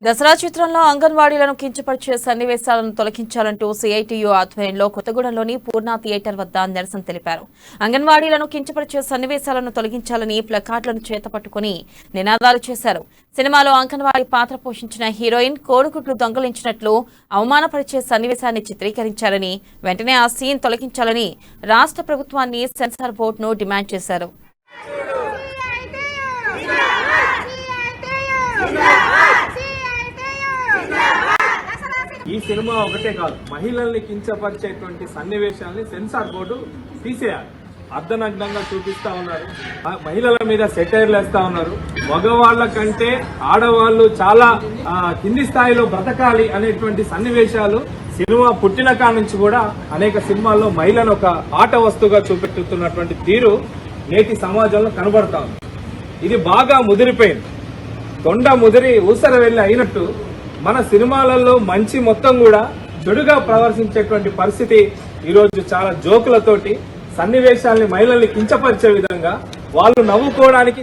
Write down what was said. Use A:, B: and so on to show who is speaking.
A: దసరా చిత్రంలో అంగన్వాడీలను కించపరిచే సన్నివేశాలను తొలగించాలంటూ సిఐటియు ఆధ్వర్యంలో కొత్తగూడెంలోని పూర్ణ థియేటర్ వద్ద నిరసన తెలిపారు. అంగన్వాడీలను కించపరిచే సన్నివేశాలను తొలగించాలని ప్లకార్డులను చేతపట్టుకుని నినాదాలు చేశారు. సినిమాలో అంగన్వాడీ పాత్ర పోషించిన హీరోయిన్ కోడిగుడ్లు దొంగలించినట్లు అవమానపరిచే సన్నివేశాన్ని చిత్రీకరించారని, వెంటనే ఆ సీన్ తొలగించాలని రాష్ట్ర ప్రభుత్వాన్ని సెన్సార్ బోర్డును డిమాండ్ చేశారు.
B: ఈ సినిమా ఒకటే కాదు, మహిళల్ని కించపరిచేటువంటి సన్నివేశాలని సెన్సార్ బోర్డు తీసేయాలి. అర్ధనగ్నంగా చూపిస్తా ఉన్నారు, మహిళల మీద సెటైర్లు వేస్తా ఉన్నారు. మగవాళ్ల కంటే ఆడవాళ్లు చాలా కింది స్థాయిలో బ్రతకాలి అనేటువంటి సన్నివేశాలు సినిమా పుట్టిన కాడ నుంచి కూడా అనేక సినిమాల్లో మహిళను ఒక ఆట వస్తువుగా చూపెట్టుతున్నటువంటి తీరు నేటి సమాజంలో కనబడతా ఉంది. ఇది బాగా ముదిరిపోయింది. తొండ ముదిరి ఊసర వెళ్లి అయినట్టు మన సినిమాలలో మంచి మొత్తం కూడా చెడుగా ప్రదర్శించేటువంటి పరిస్థితి ఈరోజు చాలా జోకులతోటి సన్నివేశాలని మహిళల్ని కించపరిచే విధంగా వాళ్ళు నవ్వుకోవడానికి